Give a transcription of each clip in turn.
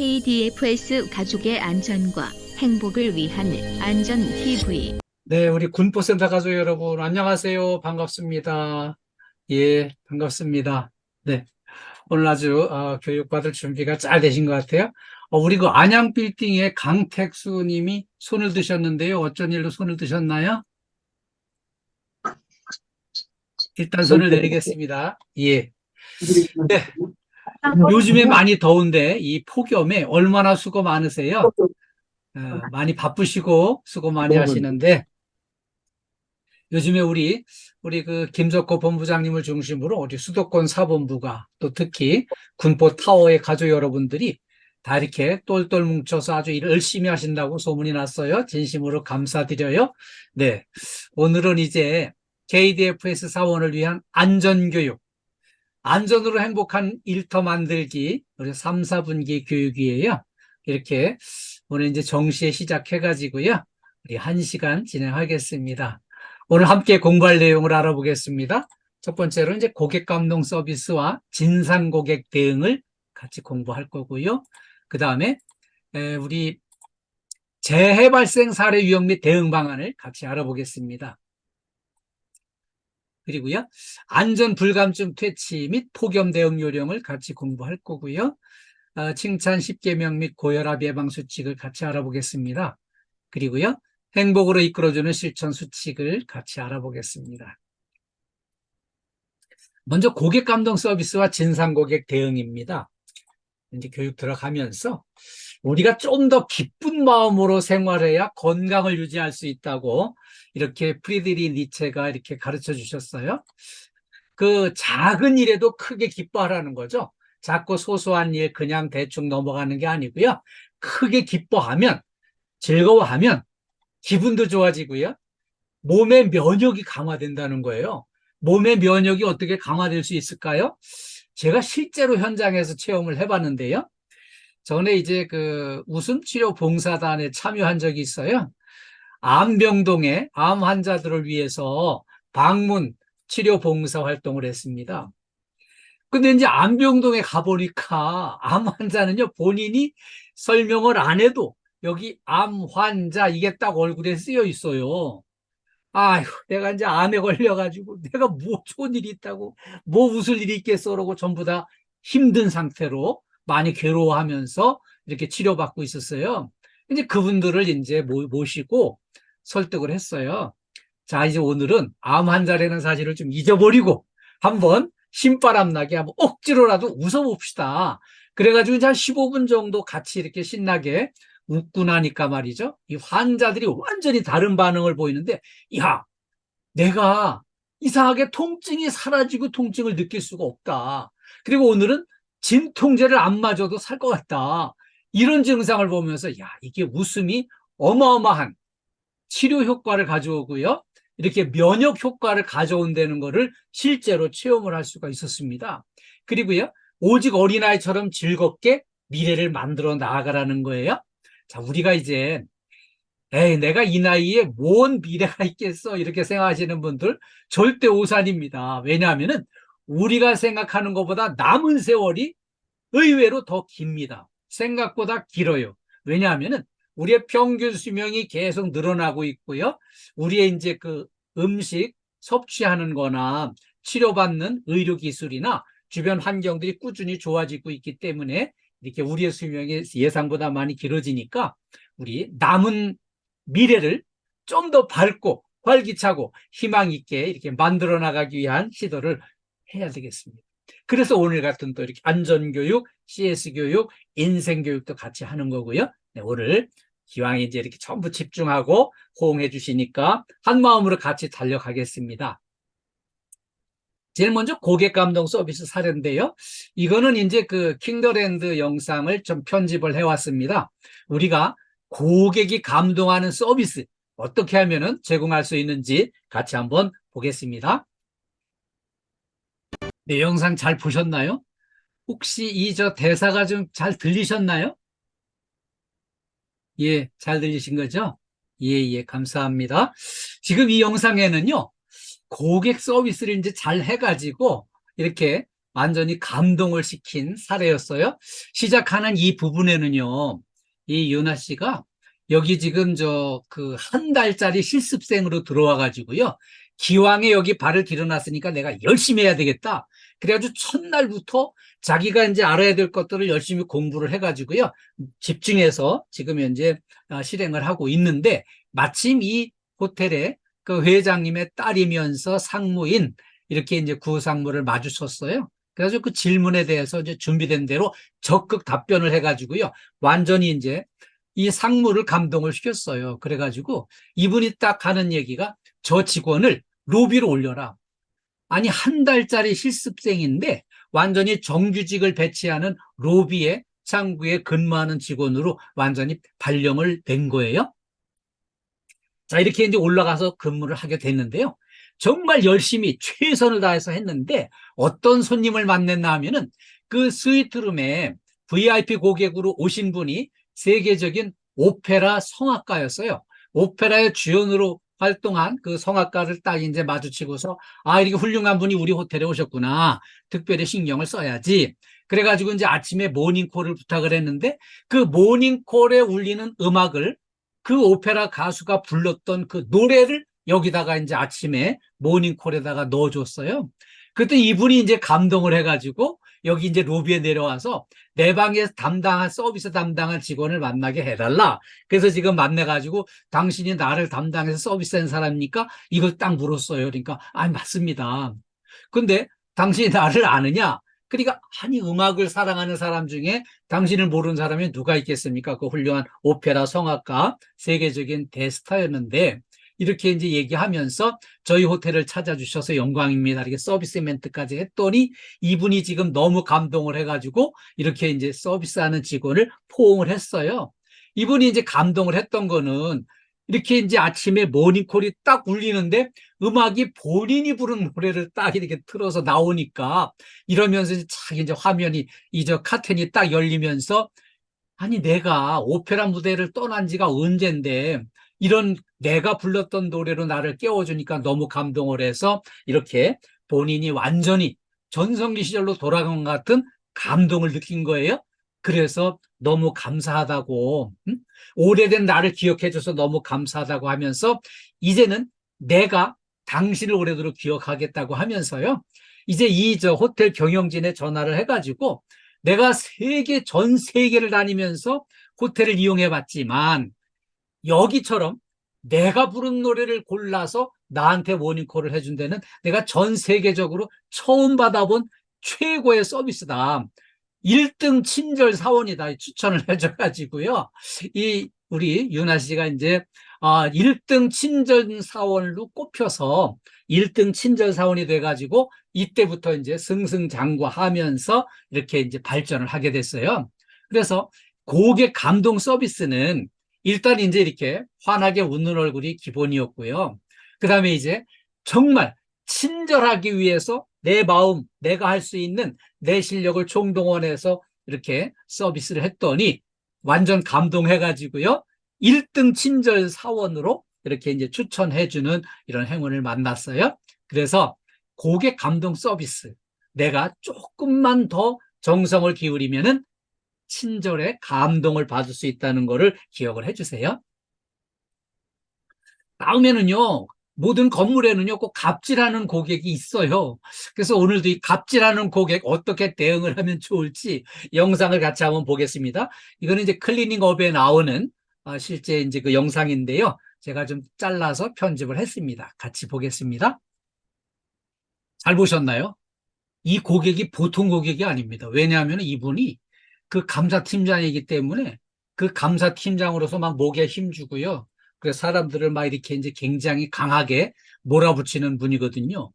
KDFS 가족의 안전과 행복을 위한 안전 TV. 네, 우리 군포센터 가족 여러분, 안녕하세요. 반갑습니다. 예, 반갑습니다. 네, 오늘 아주 교육받을 준비가 잘 되신 것 같아요. 우리 그 안양 빌딩의 강택수 님이 손을 드셨는데요. 어쩐 일로 손을 드셨나요? 일단 손을 내리겠습니다. 예. 네, 요즘에 많이 더운데 이 폭염에 얼마나 수고 많으세요? 많이 바쁘시고 수고 많이 하시는데 요즘에 우리 그 김석호 본부장님을 중심으로 우리 수도권 사본부가 또 특히 군포 타워의 가족 여러분들이 다 이렇게 똘똘 뭉쳐서 아주 일을 열심히 하신다고 소문이 났어요. 진심으로 감사드려요. 네. 오늘은 이제 KDFS 사원을 위한 안전교육, 안전으로 행복한 일터 만들기, 우리 3, 4분기 교육이에요. 이렇게 오늘 이제 정시에 시작해가지고요. 우리 1시간 진행하겠습니다. 오늘 함께 공부할 내용을 알아보겠습니다. 첫 번째로 이제 고객 감동 서비스와 진상 고객 대응을 같이 공부할 거고요. 그 다음에 우리 재해 발생 사례 유형 및 대응 방안을 같이 알아보겠습니다. 그리고요, 안전 불감증 퇴치 및 폭염 대응 요령을 같이 공부할 거고요. 칭찬 10계명 및 고혈압 예방 수칙을 같이 알아보겠습니다. 그리고요, 행복으로 이끌어주는 실천 수칙을 같이 알아보겠습니다. 먼저 고객 감동 서비스와 진상 고객 대응입니다. 이제 교육 들어가면서 우리가 좀 더 기쁜 마음으로 생활해야 건강을 유지할 수 있다고 이렇게 프리드리 니체가 이렇게 가르쳐 주셨어요. 그 작은 일에도 크게 기뻐하라는 거죠. 작고 소소한 일 그냥 대충 넘어가는 게 아니고요. 크게 기뻐하면, 즐거워하면 기분도 좋아지고요. 몸의 면역이 강화된다는 거예요. 몸의 면역이 어떻게 강화될 수 있을까요? 제가 실제로 현장에서 체험을 해봤는데요. 전에 이제 그 웃음치료 봉사단에 참여한 적이 있어요. 암병동의 암 환자들을 위해서 방문 치료 봉사 활동을 했습니다. 근데 이제 암병동에 가보니까 암 환자는요, 본인이 설명을 안 해도 여기 암 환자 이게 딱 얼굴에 쓰여 있어요. 아휴, 내가 이제 암에 걸려가지고 내가 뭐 좋은 일이 있다고, 뭐 웃을 일이 있겠어, 그러고 전부 다 힘든 상태로 많이 괴로워하면서 이렇게 치료받고 있었어요. 이제 그분들을 이제 모시고 설득을 했어요. 자, 이제 오늘은 암 환자라는 사실을 좀 잊어버리고 한번 신바람 나게 한번 억지로라도 웃어봅시다. 그래가지고 이제 한 15분 정도 같이 이렇게 신나게 웃고 나니까 말이죠. 이 환자들이 완전히 다른 반응을 보이는데, 야, 내가 이상하게 통증이 사라지고 통증을 느낄 수가 없다. 그리고 오늘은 진통제를 안 맞아도 살 것 같다. 이런 증상을 보면서, 야, 이게 웃음이 어마어마한 치료 효과를 가져오고요. 이렇게 면역 효과를 가져온다는 것을 실제로 체험을 할 수가 있었습니다. 그리고요, 오직 어린아이처럼 즐겁게 미래를 만들어 나아가라는 거예요. 자, 우리가 이제 에이, 내가 이 나이에 뭔 미래가 있겠어 이렇게 생각하시는 분들 절대 오산입니다. 왜냐하면은 우리가 생각하는 것보다 남은 세월이 의외로 더 깁니다. 생각보다 길어요. 왜냐하면은 우리의 평균 수명이 계속 늘어나고 있고요. 우리의 이제 그 음식 섭취하는 거나 치료받는 의료기술이나 주변 환경들이 꾸준히 좋아지고 있기 때문에 이렇게 우리의 수명이 예상보다 많이 길어지니까 우리 남은 미래를 좀 더 밝고 활기차고 희망 있게 이렇게 만들어 나가기 위한 시도를 해야 되겠습니다. 그래서 오늘 같은 또 이렇게 안전교육, CS교육, 인생교육도 같이 하는 거고요. 네, 오늘 기왕 이제 이렇게 전부 집중하고 호응해 주시니까 한 마음으로 같이 달려가겠습니다. 제일 먼저 고객 감동 서비스 사례인데요. 이거는 이제 그 킹더랜드 영상을 좀 편집을 해왔습니다. 우리가 고객이 감동하는 서비스 어떻게 하면은 제공할 수 있는지 같이 한번 보겠습니다. 네, 영상 잘 보셨나요? 혹시 이 저 대사가 좀 잘 들리셨나요? 예, 잘 들리신 거죠? 예, 예, 감사합니다. 지금 이 영상에는요, 고객 서비스를 이제 잘 해가지고 이렇게 완전히 감동을 시킨 사례였어요. 시작하는 이 부분에는요, 이 윤아 씨가 여기 지금 그 한 달짜리 실습생으로 들어와 가지고요. 기왕에 여기 발을 들여놨으니까 내가 열심히 해야 되겠다. 그래가지고 첫날부터 자기가 이제 알아야 될 것들을 열심히 공부를 해가지고요. 집중해서 지금 현재 실행을 하고 있는데 마침 이 호텔의 그 회장님의 딸이면서 상무인 이렇게 이제 구상무를 마주쳤어요. 그래서 그 질문에 대해서 이제 준비된 대로 적극 답변을 해가지고요. 완전히 이제 이 상무를 감동을 시켰어요. 그래가지고 이분이 딱 하는 얘기가 저 직원을 로비로 올려라. 아니, 한 달짜리 실습생인데 완전히 정규직을 배치하는 로비의 창구에 근무하는 직원으로 완전히 발령을 낸 거예요. 자, 이렇게 이제 올라가서 근무를 하게 됐는데요. 정말 열심히 최선을 다해서 했는데 어떤 손님을 만났나 하면은 그 스위트룸에 VIP 고객으로 오신 분이 세계적인 오페라 성악가였어요. 오페라의 주연으로 활동한 그 성악가를 딱 이제 마주치고서 아, 이렇게 훌륭한 분이 우리 호텔에 오셨구나. 특별히 신경을 써야지. 그래가지고 이제 아침에 모닝콜을 부탁을 했는데 그 모닝콜에 울리는 음악을 그 오페라 가수가 불렀던 그 노래를 여기다가 이제 아침에 모닝콜에다가 넣어줬어요. 그때 이분이 이제 감동을 해가지고 여기 이제 로비에 내려와서 내 방에 담당한 서비스 담당한 직원을 만나게 해달라. 그래서 지금 만나가지고 당신이 나를 담당해서 서비스한 사람입니까? 이걸 딱 물었어요. 그러니까 아, 맞습니다. 근데 당신이 나를 아느냐? 그러니까 아니 음악을 사랑하는 사람 중에 당신을 모르는 사람이 누가 있겠습니까? 그 훌륭한 오페라 성악가 세계적인 대스타였는데 이렇게 이제 얘기하면서 저희 호텔을 찾아주셔서 영광입니다. 이렇게 서비스 멘트까지 했더니 이분이 지금 너무 감동을 해가지고 이렇게 이제 서비스하는 직원을 포옹을 했어요. 이분이 이제 감동을 했던 거는 이렇게 이제 아침에 모닝콜이 딱 울리는데 음악이 본인이 부른 노래를 딱 이렇게 틀어서 나오니까 이러면서 이제 화면이 이저 카텐이 딱 열리면서 아니 내가 오페라 무대를 떠난 지가 언젠데 이런 내가 불렀던 노래로 나를 깨워주니까 너무 감동을 해서 이렇게 본인이 완전히 전성기 시절로 돌아간 것 같은 감동을 느낀 거예요. 그래서 너무 감사하다고 오래된 나를 기억해줘서 너무 감사하다고 하면서 이제는 내가 당신을 오래도록 기억하겠다고 하면서요. 이제 이 저 호텔 경영진에 전화를 해가지고 내가 전 세계를 다니면서 호텔을 이용해 봤지만 여기처럼 내가 부른 노래를 골라서 나한테 모닝콜을 해준 데는 내가 전 세계적으로 처음 받아본 최고의 서비스다. 1등 친절 사원이다. 추천을 해줘가지고요. 우리 윤아 씨가 이제 1등 친절 사원으로 꼽혀서 1등 친절 사원이 돼가지고 이때부터 이제 승승장구하면서 이렇게 이제 발전을 하게 됐어요. 그래서 고객 감동 서비스는 일단 이제 이렇게 환하게 웃는 얼굴이 기본이었고요. 그 다음에 이제 정말 친절하기 위해서 내 마음, 내가 할 수 있는 내 실력을 총동원해서 이렇게 서비스를 했더니 완전 감동해가지고요. 1등 친절 사원으로 이렇게 이제 추천해주는 이런 행운을 만났어요. 그래서 고객 감동 서비스. 내가 조금만 더 정성을 기울이면은 친절에 감동을 받을 수 있다는 것을 기억을 해주세요. 다음에는요, 모든 건물에는요, 꼭 갑질하는 고객이 있어요. 그래서 오늘도 이 갑질하는 고객 어떻게 대응을 하면 좋을지 영상을 같이 한번 보겠습니다. 이거는 이제 클리닝업에 나오는 실제 이제 그 영상인데요. 제가 좀 잘라서 편집을 했습니다. 같이 보겠습니다. 잘 보셨나요? 이 고객이 보통 고객이 아닙니다. 왜냐하면 이분이 그 감사팀장이기 때문에 그 감사팀장으로서 막 목에 힘주고요. 그래서 사람들을 막 이렇게 이제 굉장히 강하게 몰아붙이는 분이거든요.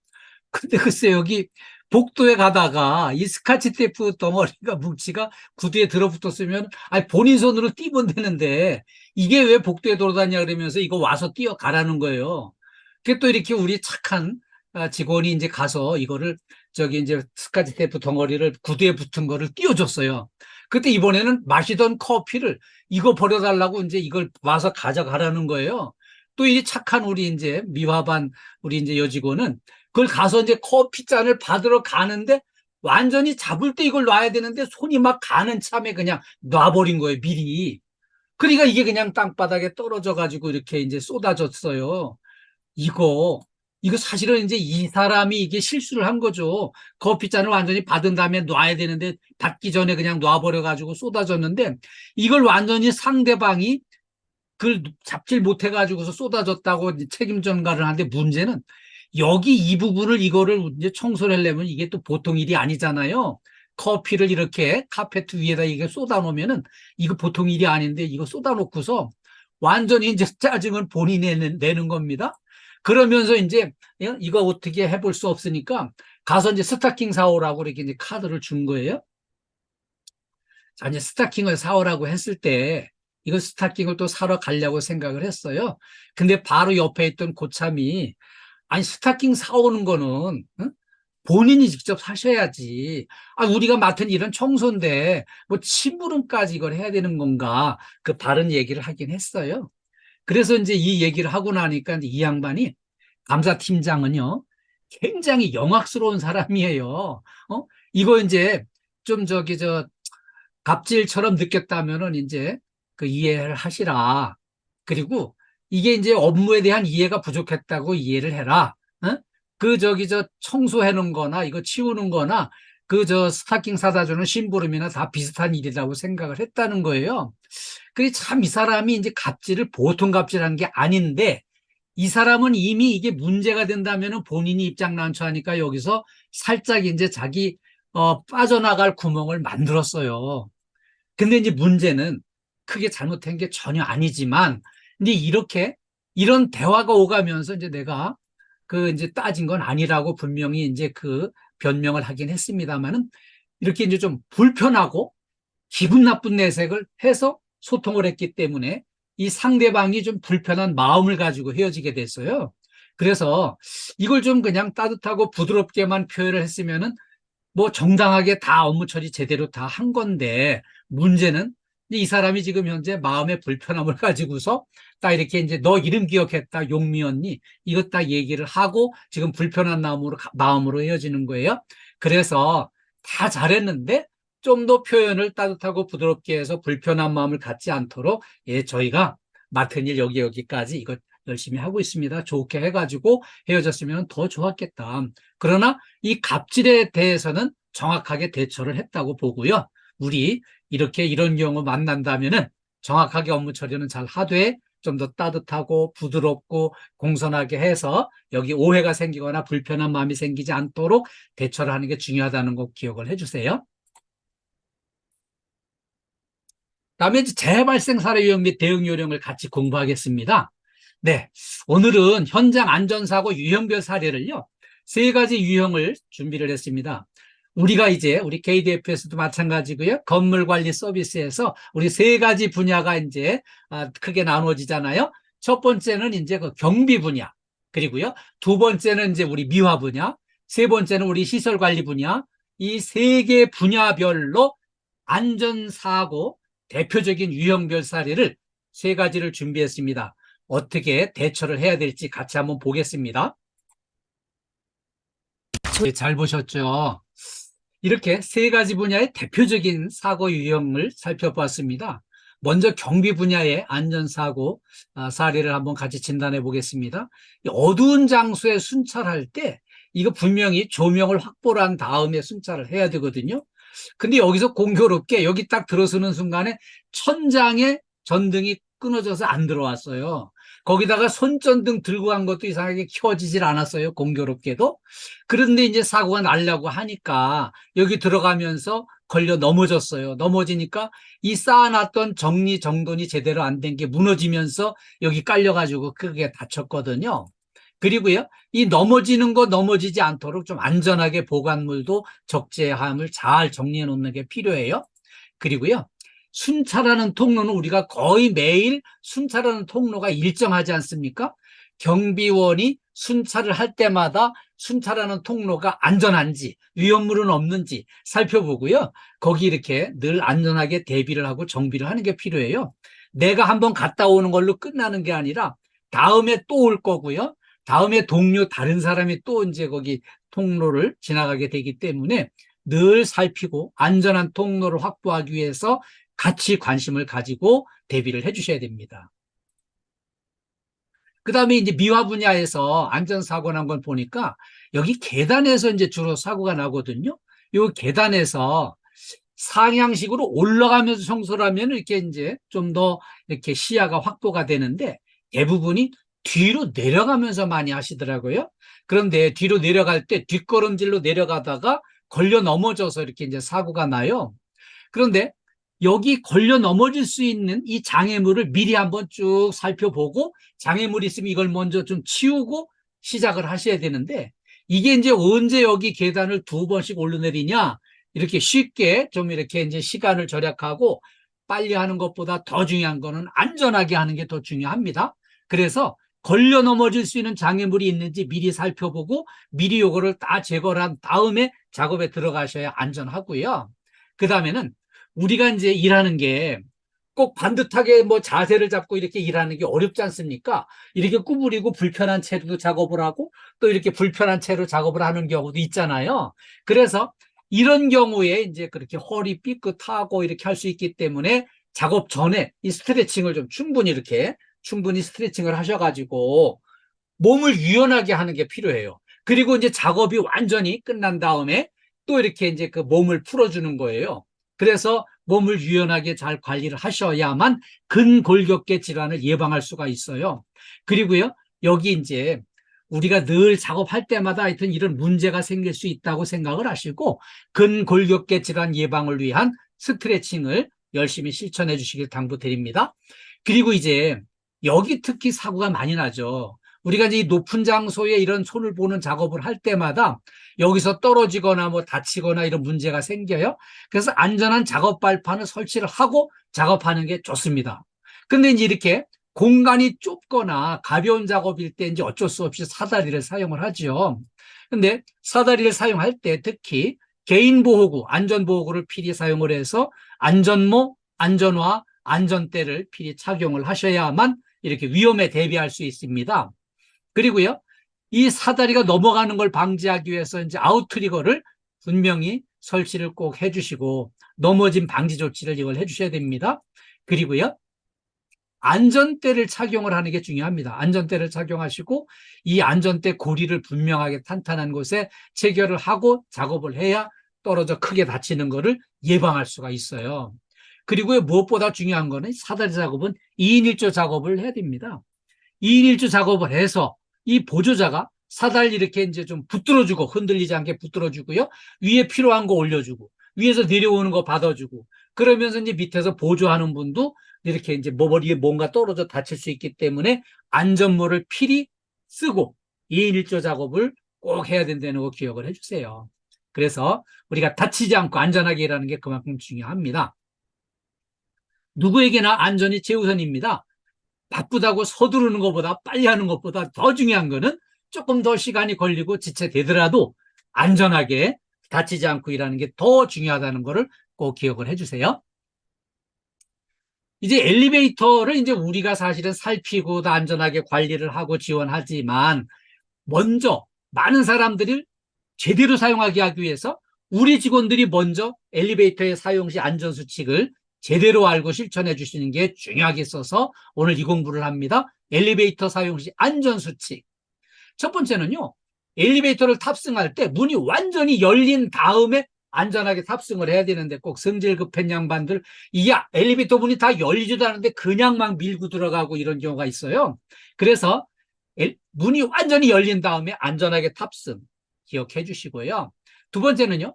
근데 글쎄 여기 복도에 가다가 이 스카치 테이프 덩어리가 뭉치가 구두에 들어붙었으면 아니 본인 손으로 띄면 되는데 이게 왜 복도에 돌아다니냐 그러면서 이거 와서 뛰어가라는 거예요. 그게 또 이렇게 우리 착한 직원이 이제 가서 이거를 저기 이제 스카치 테이프 덩어리를 구두에 붙은 거를 띄워줬어요. 그때 이번에는 마시던 커피를 이거 버려달라고 이제 이걸 와서 가져가라는 거예요. 또 이 착한 우리 이제 미화반 우리 이제 여직원은 그걸 가서 이제 커피 잔을 받으러 가는데 완전히 잡을 때 이걸 놔야 되는데 손이 막 가는 참에 그냥 놔버린 거예요, 미리. 그러니까 이게 그냥 땅바닥에 떨어져 가지고 이렇게 이제 쏟아졌어요. 이거, 이거 사실은 이제 이 사람이 이게 실수를 한 거죠. 커피잔을 완전히 받은 다음에 놔야 되는데 받기 전에 그냥 놔버려가지고 쏟아졌는데 이걸 완전히 상대방이 그걸 잡질 못해가지고서 쏟아졌다고 이제 책임 전가를 하는데 문제는 여기 이 부분을 이거를 이제 청소를 하려면 이게 또 보통 일이 아니잖아요. 커피를 이렇게 카페트 위에다 이게 쏟아놓으면은 이거 보통 일이 아닌데 이거 쏟아놓고서 완전히 이제 짜증을 본인이 내는 겁니다. 그러면서 이제 이거 어떻게 해볼 수 없으니까 가서 이제 스타킹 사오라고 이렇게 이제 카드를 준 거예요. 자, 이제 스타킹을 사오라고 했을 때 이거 스타킹을 또 사러 가려고 생각을 했어요. 근데 바로 옆에 있던 고참이 아니 스타킹 사오는 거는 응? 본인이 직접 사셔야지. 아, 우리가 맡은 일은 청소인데 뭐 심부름까지 이걸 해야 되는 건가? 그 다른 얘기를 하긴 했어요. 그래서 이제 이 얘기를 하고 나니까 이 양반이 감사팀장은요 굉장히 영악스러운 사람이에요. 이거 이제 좀 저기 저 갑질처럼 느꼈다면은 이제 그 이해를 하시라. 그리고 이게 이제 업무에 대한 이해가 부족했다고 이해를 해라. 어? 그 저기 저 청소해 놓은 거나 이거 치우는 거나 그 저 스타킹 사다 주는 심부름이나 다 비슷한 일이라고 생각을 했다는 거예요. 그게 참 이 사람이 이제 갑질을 보통 갑질한 게 아닌데 이 사람은 이미 이게 문제가 된다면은 본인이 입장난처하니까 여기서 살짝 이제 자기 빠져나갈 구멍을 만들었어요. 근데 이제 문제는 크게 잘못한 게 전혀 아니지만, 근데 이렇게, 이런 대화가 오가면서 이제 내가 그 이제 따진 건 아니라고 분명히 이제 그 변명을 하긴 했습니다만은, 이렇게 이제 좀 불편하고 기분 나쁜 내색을 해서 소통을 했기 때문에 이 상대방이 좀 불편한 마음을 가지고 헤어지게 됐어요. 그래서 이걸 좀 그냥 따뜻하고 부드럽게만 표현을 했으면은 뭐 정당하게 다 업무 처리 제대로 다 한 건데 문제는 이 사람이 지금 현재 마음의 불편함을 가지고서 딱 이렇게 이제 너 이름 기억했다 용미언니 이것 딱 얘기를 하고 지금 불편한 마음으로 헤어지는 거예요. 그래서 다 잘했는데 좀 더 표현을 따뜻하고 부드럽게 해서 불편한 마음을 갖지 않도록 예 저희가 맡은 일 여기까지 이것 열심히 하고 있습니다. 좋게 해가지고 헤어졌으면 더 좋았겠다. 그러나 이 갑질에 대해서는 정확하게 대처를 했다고 보고요. 우리 이렇게 이런 경우 만난다면은 정확하게 업무 처리는 잘 하되 좀 더 따뜻하고 부드럽고 공손하게 해서 여기 오해가 생기거나 불편한 마음이 생기지 않도록 대처를 하는 게 중요하다는 거 기억을 해주세요. 다음에 이제 재발생 사례 유형 및 대응 요령을 같이 공부하겠습니다. 네, 오늘은 현장 안전사고 유형별 사례를요, 세 가지 유형을 준비를 했습니다. 우리가 이제 우리 KDF에서도 마찬가지고요. 건물 관리 서비스에서 우리 세 가지 분야가 이제 크게 나누어지잖아요. 첫 번째는 이제 그 경비 분야, 그리고요. 두 번째는 이제 우리 미화 분야, 세 번째는 우리 시설 관리 분야. 이 세 개 분야별로 안전사고 대표적인 유형별 사례를 세 가지를 준비했습니다. 어떻게 대처를 해야 될지 같이 한번 보겠습니다. 네, 잘 보셨죠? 이렇게 세 가지 분야의 대표적인 사고 유형을 살펴봤습니다. 먼저 경비 분야의 안전사고 사례를 한번 같이 진단해 보겠습니다. 어두운 장소에 순찰할 때 이거 분명히 조명을 확보를 한 다음에 순찰을 해야 되거든요. 근데 여기서 공교롭게 여기 딱 들어서는 순간에 천장에 전등이 끊어져서 안 들어왔어요. 거기다가 손전등 들고 간 것도 이상하게 켜지질 않았어요. 공교롭게도. 그런데 이제 사고가 나려고 하니까 여기 들어가면서 걸려 넘어졌어요. 넘어지니까 이 쌓아놨던 정리정돈이 제대로 안 된 게 무너지면서 여기 깔려가지고 크게 다쳤거든요. 그리고요, 이 넘어지는 거 넘어지지 않도록 좀 안전하게 보관물도 적재함을 잘 정리해 놓는 게 필요해요. 그리고요, 순찰하는 통로는 우리가 거의 매일 순찰하는 통로가 일정하지 않습니까? 경비원이 순찰을 할 때마다 순찰하는 통로가 안전한지 위험물은 없는지 살펴보고요. 거기 이렇게 늘 안전하게 대비를 하고 정비를 하는 게 필요해요. 내가 한번 갔다 오는 걸로 끝나는 게 아니라 다음에 또 올 거고요. 다음에 동료 다른 사람이 또 이제 거기 통로를 지나가게 되기 때문에 늘 살피고 안전한 통로를 확보하기 위해서 같이 관심을 가지고 대비를 해 주셔야 됩니다. 그 다음에 이제 미화 분야에서 안전사고 난 걸 보니까 여기 계단에서 이제 주로 사고가 나거든요. 요 계단에서 상향식으로 올라가면서 청소를 하면 이렇게 이제 좀 더 이렇게 시야가 확보가 되는데 대부분이 뒤로 내려가면서 많이 하시더라고요. 그런데 뒤로 내려갈 때 뒷걸음질로 내려가다가 걸려 넘어져서 이렇게 이제 사고가 나요. 그런데 여기 걸려 넘어질 수 있는 이 장애물을 미리 한번 쭉 살펴보고 장애물이 있으면 이걸 먼저 좀 치우고 시작을 하셔야 되는데 이게 이제 언제 여기 계단을 2번씩 오르내리냐 이렇게 쉽게 좀 이렇게 이제 시간을 절약하고 빨리 하는 것보다 더 중요한 거는 안전하게 하는 게 더 중요합니다. 그래서 걸려 넘어질 수 있는 장애물이 있는지 미리 살펴보고 미리 요거를 다 제거를 한 다음에 작업에 들어가셔야 안전하고요. 그 다음에는 우리가 이제 일하는 게 꼭 반듯하게 뭐 자세를 잡고 이렇게 일하는 게 어렵지 않습니까? 이렇게 구부리고 불편한 채로 작업을 하고 또 이렇게 불편한 채로 작업을 하는 경우도 있잖아요. 그래서 이런 경우에 이제 그렇게 허리 삐끗하고 이렇게 할 수 있기 때문에 작업 전에 이 스트레칭을 좀 충분히 스트레칭을 하셔가지고 몸을 유연하게 하는 게 필요해요. 그리고 이제 작업이 완전히 끝난 다음에 또 이렇게 이제 그 몸을 풀어주는 거예요. 그래서 몸을 유연하게 잘 관리를 하셔야만 근골격계 질환을 예방할 수가 있어요. 그리고요, 여기 이제 우리가 늘 작업할 때마다 하여튼 이런 문제가 생길 수 있다고 생각을 하시고 근골격계 질환 예방을 위한 스트레칭을 열심히 실천해 주시길 당부드립니다. 그리고 이제 여기 특히 사고가 많이 나죠. 우리가 이제 높은 장소에 이런 손을 보는 작업을 할 때마다 여기서 떨어지거나 뭐 다치거나 이런 문제가 생겨요. 그래서 안전한 작업 발판을 설치를 하고 작업하는 게 좋습니다. 근데 이제 이렇게 공간이 좁거나 가벼운 작업일 때 이제 어쩔 수 없이 사다리를 사용을 하죠. 근데 사다리를 사용할 때 특히 개인보호구, 안전보호구를 필히 사용을 해서 안전모, 안전화, 안전대를 필히 착용을 하셔야만 이렇게 위험에 대비할 수 있습니다. 그리고요, 이 사다리가 넘어가는 걸 방지하기 위해서 이제 아웃트리거를 분명히 설치를 꼭 해주시고 넘어짐 방지 조치를 이걸 해주셔야 됩니다. 그리고요, 안전대를 착용을 하는 게 중요합니다. 안전대를 착용하시고 이 안전대 고리를 분명하게 탄탄한 곳에 체결을 하고 작업을 해야 떨어져 크게 다치는 것을 예방할 수가 있어요. 그리고 무엇보다 중요한 거는 사다리 작업은 2인 1조 작업을 해야 됩니다. 2인 1조 작업을 해서 이 보조자가 사다리 이렇게 이제 좀 붙들어주고 흔들리지 않게 붙들어주고요. 위에 필요한 거 올려주고 위에서 내려오는 거 받아주고 그러면서 이제 밑에서 보조하는 분도 이렇게 이제 머리에 뭔가 떨어져 다칠 수 있기 때문에 안전모를 필히 쓰고 2인 1조 작업을 꼭 해야 된다는 거 기억을 해주세요. 그래서 우리가 다치지 않고 안전하게 일하는 게 그만큼 중요합니다. 누구에게나 안전이 최우선입니다. 바쁘다고 서두르는 것보다 빨리 하는 것보다 더 중요한 거는 조금 더 시간이 걸리고 지체되더라도 안전하게 다치지 않고 일하는 게 더 중요하다는 것을 꼭 기억을 해주세요. 이제 엘리베이터를 이제 우리가 사실은 살피고 다 안전하게 관리를 하고 지원하지만 먼저 많은 사람들이 제대로 사용하게 하기 위해서 우리 직원들이 먼저 엘리베이터의 사용 시 안전수칙을 제대로 알고 실천해 주시는 게 중요하게 있어서 오늘 이 공부를 합니다. 엘리베이터 사용 시 안전수칙. 첫 번째는요, 엘리베이터를 탑승할 때 문이 완전히 열린 다음에 안전하게 탑승을 해야 되는데 꼭 성질 급한 양반들 이게 엘리베이터 문이 다 열리지도 않은데 그냥 막 밀고 들어가고 이런 경우가 있어요. 그래서 문이 완전히 열린 다음에 안전하게 탑승 기억해 주시고요. 두 번째는요,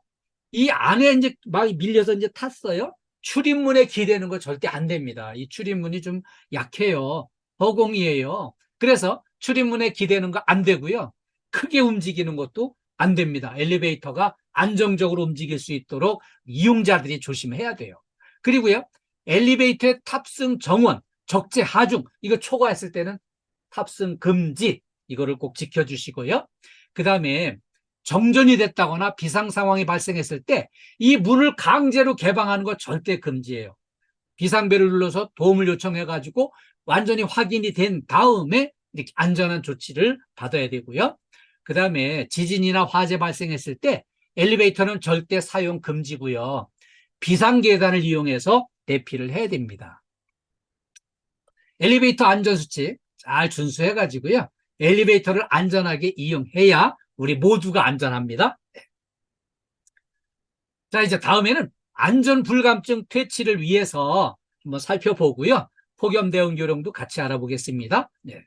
이 안에 이제 막 밀려서 이제 탔어요. 출입문에 기대는 거 절대 안 됩니다. 이 출입문이 좀 약해요. 허공이에요. 그래서 출입문에 기대는 거 안 되고요. 크게 움직이는 것도 안 됩니다. 엘리베이터가 안정적으로 움직일 수 있도록 이용자들이 조심해야 돼요. 그리고요, 엘리베이터의 탑승 정원, 적재 하중, 이거 초과했을 때는 탑승 금지, 이거를 꼭 지켜주시고요. 그 다음에 정전이 됐다거나 비상 상황이 발생했을 때 이 문을 강제로 개방하는 거 절대 금지예요. 비상벨을 눌러서 도움을 요청해가지고 완전히 확인이 된 다음에 이렇게 안전한 조치를 받아야 되고요. 그 다음에 지진이나 화재 발생했을 때 엘리베이터는 절대 사용 금지고요. 비상계단을 이용해서 대피를 해야 됩니다. 엘리베이터 안전수칙 잘 준수해가지고요. 엘리베이터를 안전하게 이용해야 우리 모두가 안전합니다. 자, 이제 다음에는 안전불감증 퇴치를 위해서 한번 살펴보고요. 폭염 대응 요령도 같이 알아보겠습니다. 네.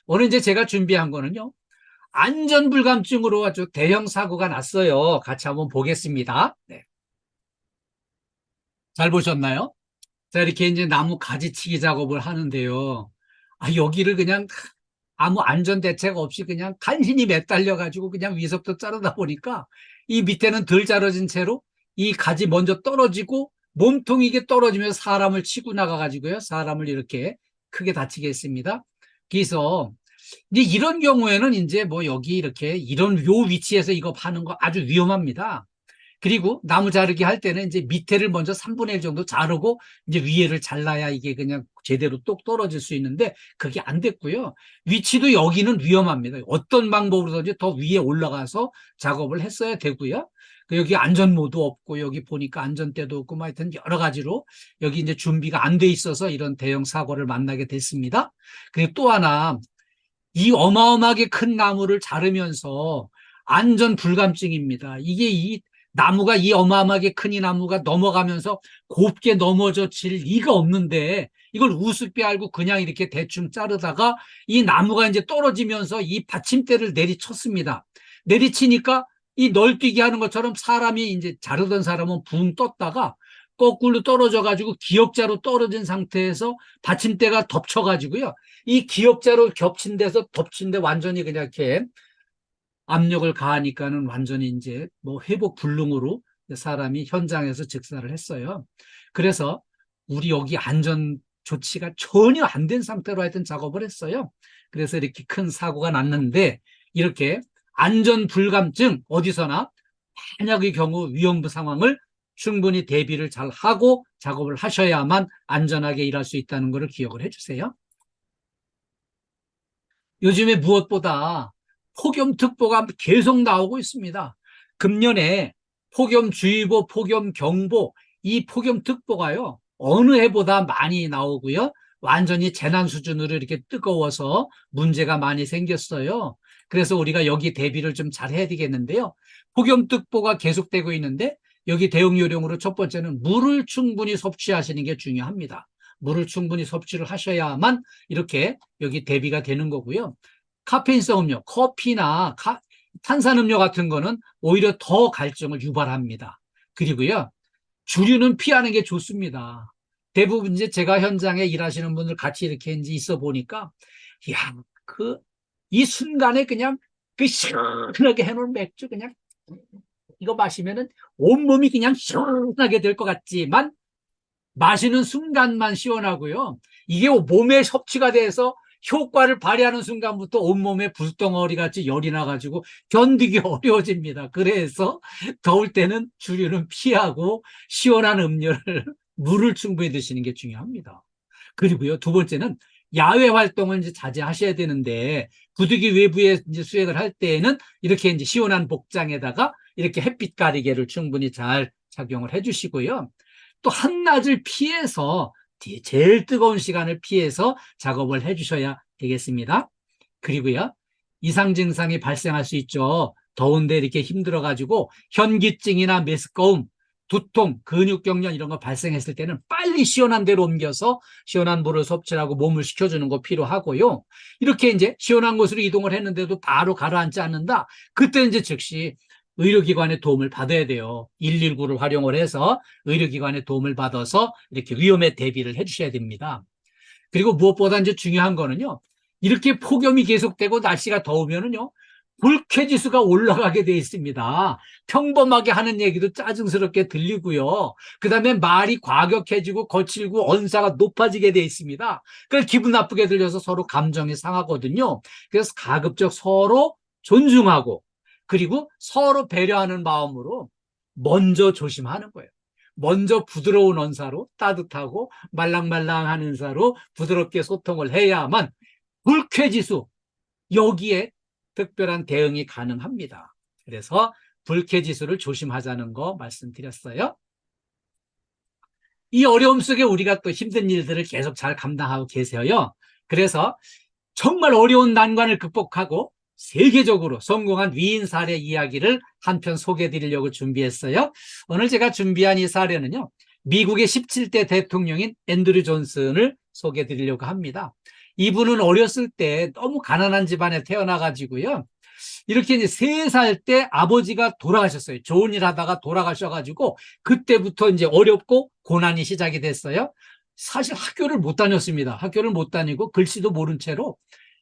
오늘 이제 제가 준비한 거는요. 안전불감증으로 아주 대형 사고가 났어요. 같이 한번 보겠습니다. 네. 잘 보셨나요? 자, 이렇게 이제 나무 가지치기 작업을 하는데요. 여기를 그냥 아무 안전 대책 없이 그냥 간신히 매달려가지고 그냥 위석도 자르다 보니까 이 밑에는 덜 자르진 채로 이 가지 먼저 떨어지고 몸통이 이게 떨어지면서 사람을 치고 나가가지고요. 사람을 이렇게 크게 다치게 했습니다. 그래서 이제 이런 경우에는 이제 뭐 여기 이렇게 이런 요 위치에서 이거 파는 거 아주 위험합니다. 그리고 나무 자르기 할 때는 이제 밑에를 먼저 3분의 1 정도 자르고 이제 위에를 잘라야 이게 그냥 제대로 똑 떨어질 수 있는데 그게 안 됐고요. 위치도 여기는 위험합니다. 어떤 방법으로든지 더 위에 올라가서 작업을 했어야 되고요. 여기 안전모도 없고 여기 보니까 안전대도 없고 뭐 하여튼 여러 가지로 여기 이제 준비가 안 돼 있어서 이런 대형 사고를 만나게 됐습니다. 그리고 또 하나 이 어마어마하게 큰 나무를 자르면서 안전 불감증입니다. 이게 이 나무가 이 어마어마하게 큰 이 나무가 넘어가면서 곱게 넘어져 질 리가 없는데 이걸 우습게 알고 그냥 이렇게 대충 자르다가 이 나무가 이제 떨어지면서 이 받침대를 내리쳤습니다. 내리치니까 이 널뛰기 하는 것처럼 사람이 이제 자르던 사람은 붕 떴다가 거꾸로 떨어져 가지고 기역자로 떨어진 상태에서 받침대가 덮쳐 가지고요. 이 기역자로 겹친 데서 덮친 데 완전히 그냥 이렇게 압력을 가하니까는 완전히 이제 뭐 회복 불능으로 사람이 현장에서 즉사를 했어요. 그래서 우리 여기 안전 조치가 전혀 안 된 상태로 하여튼 작업을 했어요. 그래서 이렇게 큰 사고가 났는데 이렇게 안전 불감증 어디서나 만약의 경우 위험부 상황을 충분히 대비를 잘 하고 작업을 하셔야만 안전하게 일할 수 있다는 것을 기억을 해주세요. 요즘에 무엇보다 폭염특보가 계속 나오고 있습니다. 금년에 폭염주의보, 폭염경보, 이 폭염특보가요, 어느 해보다 많이 나오고요. 완전히 재난 수준으로 이렇게 뜨거워서 문제가 많이 생겼어요. 그래서 우리가 여기 대비를 좀 잘 해야 되겠는데요. 폭염특보가 계속되고 있는데 여기 대응 요령으로 첫 번째는 물을 충분히 섭취하시는 게 중요합니다. 물을 충분히 섭취를 하셔야만 이렇게 여기 대비가 되는 거고요. 카페인성 음료, 커피나 탄산음료 같은 거는 오히려 더 갈증을 유발합니다. 그리고요, 주류는 피하는 게 좋습니다. 대부분 이제 제가 현장에 일하시는 분들 같이 이렇게 이제 있어 보니까, 야, 이 순간에 그냥 그 시원하게 해놓은 맥주 그냥 이거 마시면은 온몸이 그냥 시원하게 될 것 같지만 마시는 순간만 시원하고요. 이게 몸에 섭취가 돼서 효과를 발휘하는 순간부터 온몸에 불덩어리 같이 열이 나가지고 견디기 어려워집니다. 그래서 더울 때는 주류는 피하고 시원한 음료를 물을 충분히 드시는 게 중요합니다. 그리고요, 두 번째는 야외 활동을 이제 자제하셔야 되는데 부득이 외부에 이제 수행을 할 때에는 이렇게 이제 시원한 복장에다가 이렇게 햇빛 가리개를 충분히 잘 착용을 해주시고요. 또 한낮을 피해서 제일 뜨거운 시간을 피해서 작업을 해주셔야 되겠습니다. 그리고요, 이상 증상이 발생할 수 있죠. 더운데 이렇게 힘들어가지고 현기증이나 메스꺼움, 두통, 근육경련 이런 거 발생했을 때는 빨리 시원한 데로 옮겨서 시원한 물을 섭취하고 몸을 식혀주는 거 필요하고요. 이렇게 이제 시원한 곳으로 이동을 했는데도 바로 가라앉지 않는다. 그때 이제 즉시 의료기관의 도움을 받아야 돼요. 119를 활용을 해서 의료기관의 도움을 받아서 이렇게 위험에 대비를 해주셔야 됩니다. 그리고 무엇보다 이제 중요한 거는요, 이렇게 폭염이 계속되고 날씨가 더우면은요, 불쾌지수가 올라가게 돼 있습니다. 평범하게 하는 얘기도 짜증스럽게 들리고요. 그 다음에 말이 과격해지고 거칠고 언사가 높아지게 돼 있습니다. 그래서 기분 나쁘게 들려서 서로 감정이 상하거든요. 그래서 가급적 서로 존중하고 그리고 서로 배려하는 마음으로 먼저 조심하는 거예요. 먼저 부드러운 언사로 따뜻하고 말랑말랑한 언사로 부드럽게 소통을 해야만 불쾌지수 여기에 특별한 대응이 가능합니다. 그래서 불쾌지수를 조심하자는 거 말씀드렸어요. 이 어려움 속에 우리가 또 힘든 일들을 계속 잘 감당하고 계세요. 그래서 정말 어려운 난관을 극복하고 세계적으로 성공한 위인 사례 이야기를 한 편 소개해 드리려고 준비했어요. 오늘 제가 준비한 이 사례는요, 미국의 17대 대통령인 앤드류 존슨을 소개해 드리려고 합니다. 이분은 어렸을 때 너무 가난한 집안에 태어나가지고요, 이렇게 이제 3살 때 아버지가 돌아가셨어요. 좋은 일 하다가 돌아가셔가지고 그때부터 이제 어렵고 고난이 시작이 됐어요. 사실 학교를 못 다녔습니다. 학교를 못 다니고 글씨도 모른 채로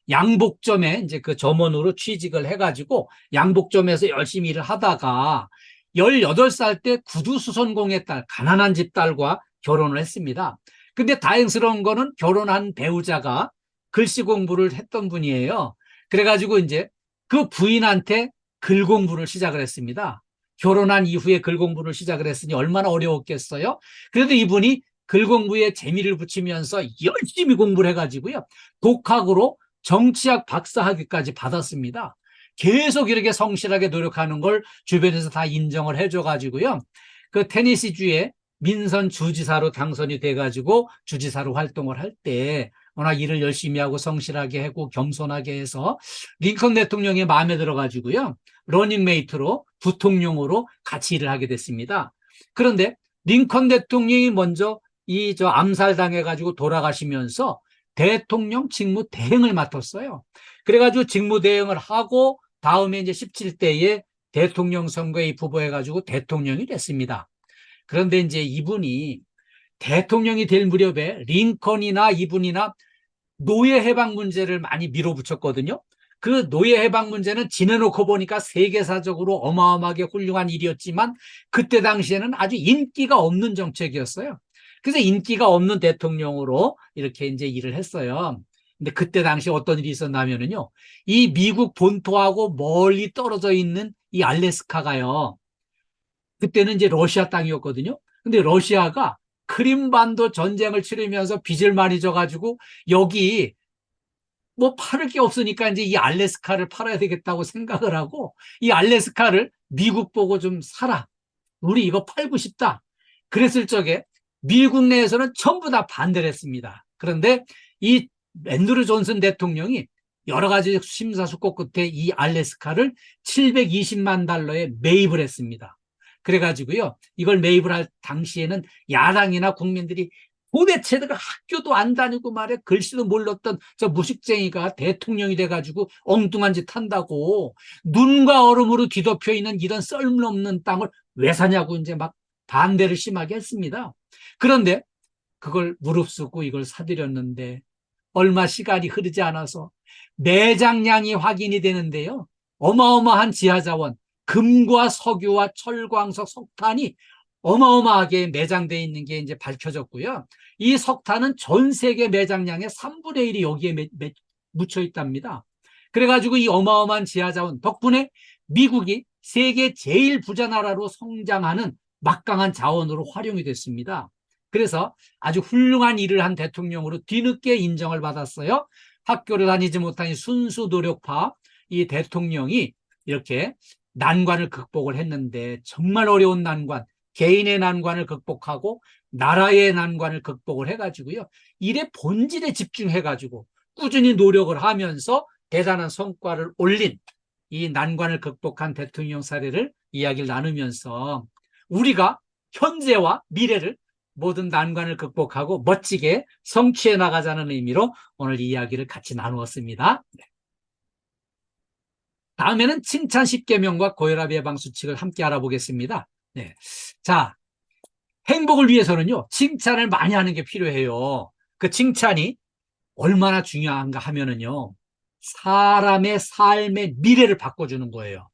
양복점에 이제 그 점원으로 취직을 해가지고 양복점에서 열심히 일을 하다가 18살 때 구두수선공의 딸, 가난한 집 딸과 결혼을 했습니다. 근데 다행스러운 거는 결혼한 배우자가 글씨 공부를 했던 분이에요. 그래가지고 이제 그 부인한테 글 공부를 시작을 했습니다. 결혼한 이후에 글 공부를 시작을 했으니 얼마나 어려웠겠어요? 그래도 이분이 글 공부에 재미를 붙이면서 열심히 공부를 해가지고요, 독학으로 정치학 박사학위까지 받았습니다. 계속 이렇게 성실하게 노력하는 걸 주변에서 다 인정을 해줘가지고요, 그 테네시주의 민선 주지사로 당선이 돼가지고 주지사로 활동을 할 때 워낙 일을 열심히 하고 성실하게 하고 겸손하게 해서 링컨 대통령이 마음에 들어가지고요, 러닝메이트로 부통령으로 같이 일을 하게 됐습니다. 그런데 링컨 대통령이 먼저 암살당해가지고 돌아가시면서 대통령 직무 대행을 맡았어요. 그래가지고 직무 대행을 하고 다음에 이제 17대에 대통령 선거에 후보해가지고 대통령이 됐습니다. 그런데 이제 이분이 대통령이 될 무렵에 링컨이나 이분이나 노예 해방 문제를 많이 밀어붙였거든요. 그 노예 해방 문제는 지내놓고 보니까 세계사적으로 어마어마하게 훌륭한 일이었지만 그때 당시에는 아주 인기가 없는 정책이었어요. 그래서 인기가 없는 대통령으로 이렇게 이제 일을 했어요. 근데 그때 당시 어떤 일이 있었냐면요, 이 미국 본토하고 멀리 떨어져 있는 이 알래스카가요, 그때는 이제 러시아 땅이었거든요. 근데 러시아가 크림반도 전쟁을 치르면서 빚을 많이 져가지고 여기 뭐 팔을 게 없으니까 이제 이 알래스카를 팔아야 되겠다고 생각을 하고, 이 알래스카를 미국 보고 좀 사라, 우리 이거 팔고 싶다, 그랬을 적에 미국 내에서는 전부 다 반대를 했습니다. 그런데 이 앤드류 존슨 대통령이 여러 가지 심사숙고 끝에 이 알래스카를 720만 달러에 매입을 했습니다. 그래가지고요, 이걸 매입을 할 당시에는 야당이나 국민들이 도대체 내가 학교도 안 다니고 말해 글씨도 몰랐던 저 무식쟁이가 대통령이 돼가지고 엉뚱한 짓 한다고, 눈과 얼음으로 뒤덮여 있는 이런 썰물없는 땅을 왜 사냐고 이제 막 반대를 심하게 했습니다. 그런데 그걸 무릅쓰고 이걸 사들였는데 얼마 시간이 흐르지 않아서 매장량이 확인이 되는데요, 어마어마한 지하자원, 금과 석유와 철광석, 석탄이 어마어마하게 매장되어 있는 게 이제 밝혀졌고요. 이 석탄은 전 세계 매장량의 3분의 1이 여기에 묻혀 있답니다. 그래가지고 이 어마어마한 지하자원 덕분에 미국이 세계 제일 부자 나라로 성장하는 막강한 자원으로 활용이 됐습니다. 그래서 아주 훌륭한 일을 한 대통령으로 뒤늦게 인정을 받았어요. 학교를 다니지 못한 이 순수 노력파 이 대통령이 이렇게 난관을 극복을 했는데, 정말 어려운 난관, 개인의 난관을 극복하고 나라의 난관을 극복을 해가지고요, 일의 본질에 집중해가지고 꾸준히 노력을 하면서 대단한 성과를 올린 이 난관을 극복한 대통령 사례를 이야기를 나누면서 우리가 현재와 미래를 모든 난관을 극복하고 멋지게 성취해 나가자는 의미로 오늘 이 이야기를 같이 나누었습니다. 다음에는 칭찬 10계명과 고혈압 예방 수칙을 함께 알아보겠습니다. 네. 자, 행복을 위해서는요, 칭찬을 많이 하는 게 필요해요. 그 칭찬이 얼마나 중요한가 하면은요, 사람의 삶의 미래를 바꿔주는 거예요.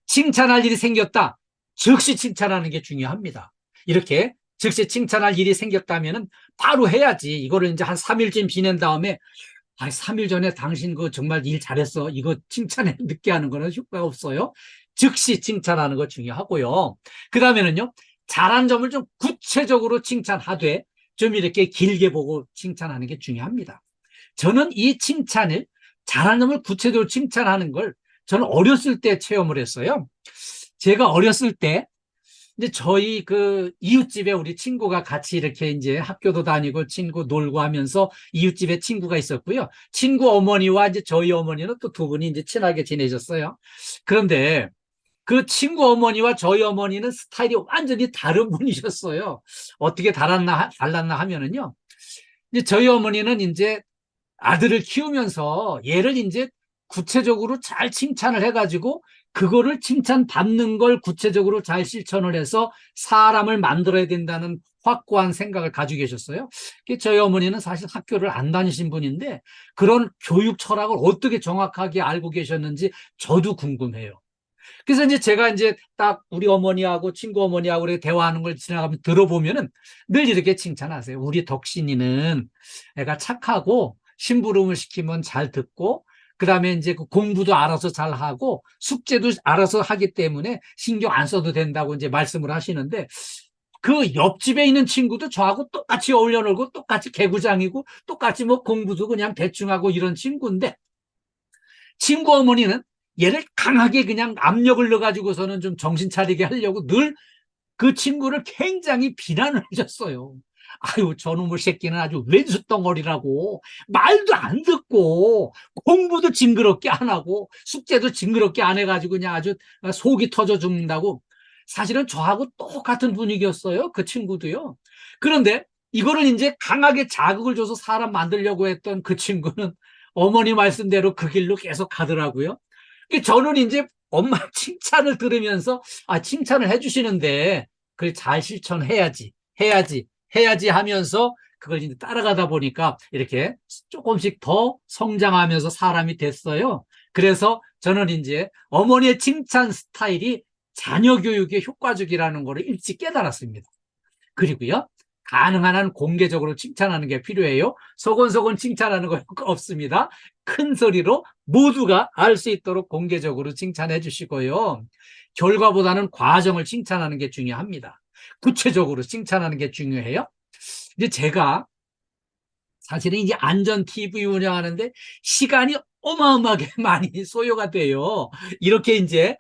칭찬할 일이 생겼다, 즉시 칭찬하는 게 중요합니다. 이렇게 즉시 칭찬할 일이 생겼다면은 바로 해야지. 이거를 이제 한 3일쯤 지낸 다음에 3일 전에 당신 그 정말 일 잘했어, 이거 칭찬해 늦게 하는 거는 효과가 없어요. 즉시 칭찬하는 거 중요하고요. 그 다음에는요, 잘한 점을 좀 구체적으로 칭찬하되 좀 이렇게 길게 보고 칭찬하는 게 중요합니다. 저는 이 칭찬을, 잘한 점을 구체적으로 칭찬하는 걸 저는 어렸을 때 체험을 했어요. 제가 어렸을 때 이제 저희 그 이웃집에 우리 친구가 같이 이렇게 이제 학교도 다니고 친구 놀고 하면서 이웃집에 친구가 있었고요. 친구 어머니와 이제 저희 어머니는 또 두 분이 이제 친하게 지내셨어요. 그런데 그 친구 어머니와 저희 어머니는 스타일이 완전히 다른 분이셨어요. 어떻게 달랐나 하면은요. 이제 저희 어머니는 이제 아들을 키우면서 얘를 이제 구체적으로 잘 칭찬을 해가지고 그거를 칭찬받는 걸 구체적으로 잘 실천을 해서 사람을 만들어야 된다는 확고한 생각을 가지고 계셨어요. 저희 어머니는 사실 학교를 안 다니신 분인데 그런 교육 철학을 어떻게 정확하게 알고 계셨는지 저도 궁금해요. 그래서 이제 제가 이제 딱 우리 어머니하고 친구 어머니하고 이렇게 대화하는 걸 지나가면 들어보면은 늘 이렇게 칭찬하세요. 우리 덕신이는 애가 착하고 심부름을 시키면 잘 듣고 그다음에 이제 그 공부도 알아서 잘 하고 숙제도 알아서 하기 때문에 신경 안 써도 된다고 이제 말씀을 하시는데 그 옆집에 있는 친구도 저하고 똑같이 어울려 놀고 똑같이 개구장이고 똑같이 뭐 공부도 그냥 대충 하고 이런 친구인데 친구 어머니는 얘를 강하게 그냥 압력을 넣어가지고서는 좀 정신 차리게 하려고 늘 그 친구를 굉장히 비난을 하셨어요. 아유, 저놈의 새끼는 아주 왼수덩어리라고 말도 안 듣고 공부도 징그럽게 안 하고 숙제도 징그럽게 안 해가지고 그냥 아주 속이 터져 죽는다고. 사실은 저하고 똑같은 분위기였어요. 그 친구도요. 그런데 이거를 이제 강하게 자극을 줘서 사람 만들려고 했던 그 친구는 어머니 말씀대로 그 길로 계속 가더라고요. 저는 이제 엄마 칭찬을 들으면서 칭찬을 해주시는데 그걸 잘 실천해야지, 해야지 하면서 그걸 이제 따라가다 보니까 이렇게 조금씩 더 성장하면서 사람이 됐어요. 그래서 저는 이제 어머니의 칭찬 스타일이 자녀 교육에 효과적이라는 것을 일찍 깨달았습니다. 그리고요, 가능한 한 공개적으로 칭찬하는 게 필요해요. 소곤소곤 칭찬하는 거 없습니다. 큰 소리로 모두가 알 수 있도록 공개적으로 칭찬해 주시고요. 결과보다는 과정을 칭찬하는 게 중요합니다. 구체적으로 칭찬하는 게 중요해요. 이제 제가 사실은 이제 안전 TV 운영하는데 시간이 어마어마하게 많이 소요가 돼요. 이렇게 이제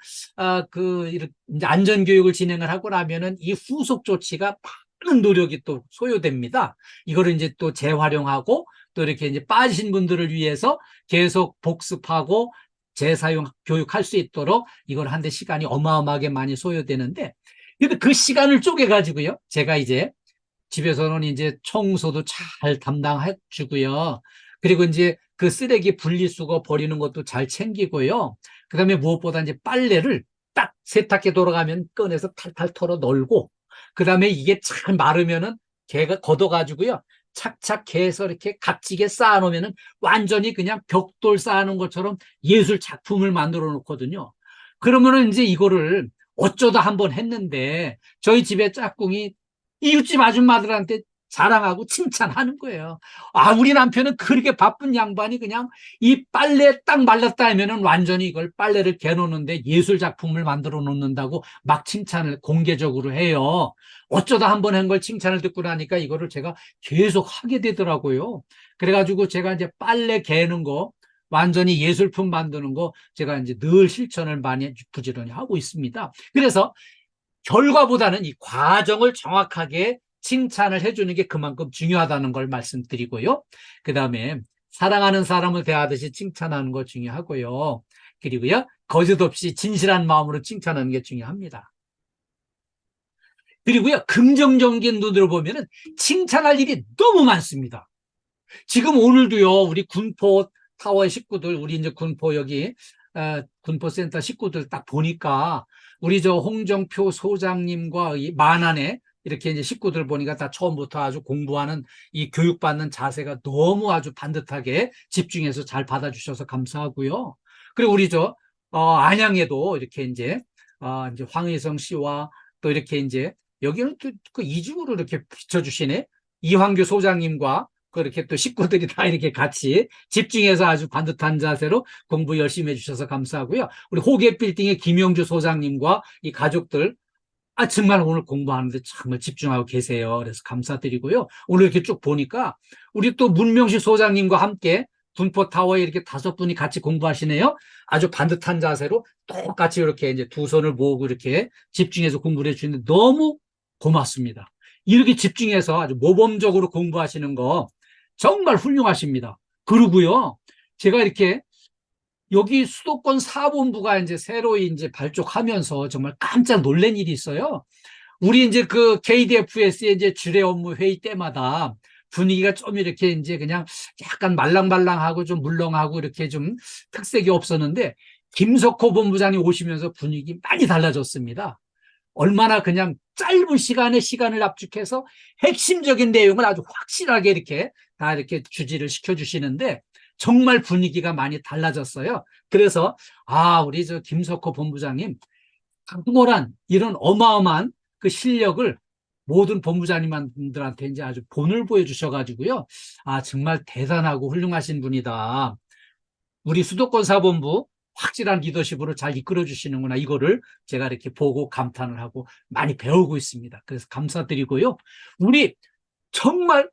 이제 안전 교육을 진행을 하고 나면은 이 후속 조치가 많은 노력이 또 소요됩니다. 이거를 이제 또 재활용하고 또 이렇게 이제 빠지신 분들을 위해서 계속 복습하고 재사용 교육할 수 있도록 이걸 하는데 시간이 어마어마하게 많이 소요되는데, 근데 그 시간을 쪼개 가지고요, 제가 이제 집에서는 이제 청소도 잘 담당해 주고요. 그리고 이제 그 쓰레기 분리수거 버리는 것도 잘 챙기고요. 그다음에 무엇보다 이제 빨래를 딱 세탁기 돌아가면 꺼내서 탈탈 털어 널고, 그다음에 이게 잘 마르면은 걔가 걷어가지고요, 착착 해서 이렇게 값지게 쌓아놓으면은 완전히 그냥 벽돌 쌓아놓은 것처럼 예술 작품을 만들어 놓거든요. 그러면은 이제 이거를 어쩌다 한번 했는데 저희 집에 짝꿍이 이웃집 아줌마들한테 자랑하고 칭찬하는 거예요. 우리 남편은 그렇게 바쁜 양반이 그냥 이 빨래 딱 말랐다 하면은 완전히 이걸 빨래를 개놓는데 예술 작품을 만들어 놓는다고 막 칭찬을 공개적으로 해요. 어쩌다 한 번 한 걸 칭찬을 듣고 나니까 이거를 제가 계속 하게 되더라고요. 그래가지고 제가 이제 빨래 개는 거, 완전히 예술품 만드는 거 제가 이제 늘 실천을 많이 부지런히 하고 있습니다. 그래서 결과보다는 이 과정을 정확하게 칭찬을 해주는 게 그만큼 중요하다는 걸 말씀드리고요. 그 다음에 사랑하는 사람을 대하듯이 칭찬하는 거 중요하고요. 그리고요, 거짓 없이 진실한 마음으로 칭찬하는 게 중요합니다. 그리고요, 긍정적인 눈으로 보면은 칭찬할 일이 너무 많습니다. 지금 오늘도요, 우리 군포 타워의 식구들, 우리 이제 군포 여기 군포센터 식구들 딱 보니까 우리 저 홍정표 소장님과 이 만안에 이렇게 이제 식구들 보니까 다 처음부터 아주 공부하는 이 교육받는 자세가 너무 아주 반듯하게 집중해서 잘 받아주셔서 감사하고요. 그리고 우리 저 안양에도 이렇게 이제 황희성 씨와 또 이렇게 이제 여기는 또 그 이중으로 이렇게 비춰주시네. 이황규 소장님과 그렇게 또 식구들이 다 이렇게 같이 집중해서 아주 반듯한 자세로 공부 열심히 해주셔서 감사하고요. 우리 호계빌딩의 김영주 소장님과 이 가족들, 정말 오늘 공부하는데 정말 집중하고 계세요. 그래서 감사드리고요. 오늘 이렇게 쭉 보니까 우리 또 문명식 소장님과 함께 군포타워에 이렇게 5분이 같이 공부하시네요. 아주 반듯한 자세로 똑같이 이렇게 이제 두 손을 모으고 이렇게 집중해서 공부를 해주시는데 너무 고맙습니다. 이렇게 집중해서 아주 모범적으로 공부하시는 거 정말 훌륭하십니다. 그리고요, 제가 이렇게 여기 수도권 사본부가 이제 새로 이제 발족하면서 정말 깜짝 놀란 일이 있어요. 우리 이제 그 KDFS의 이제 주례 업무 회의 때마다 분위기가 좀 이렇게 이제 그냥 약간 말랑말랑하고 좀 물렁하고 이렇게 좀 특색이 없었는데 김석호 본부장이 오시면서 분위기 많이 달라졌습니다. 얼마나 그냥 짧은 시간에 시간을 압축해서 핵심적인 내용을 아주 확실하게 이렇게 다 이렇게 주지를 시켜주시는데 정말 분위기가 많이 달라졌어요. 그래서 우리 저 김석호 본부장님 탁월한 이런 어마어마한 그 실력을 모든 본부장님들한테 이제 아주 본을 보여주셔가지고요. 정말 대단하고 훌륭하신 분이다. 우리 수도권 사본부 확실한 리더십으로 잘 이끌어 주시는구나. 이거를 제가 이렇게 보고 감탄을 하고 많이 배우고 있습니다. 그래서 감사드리고요. 정말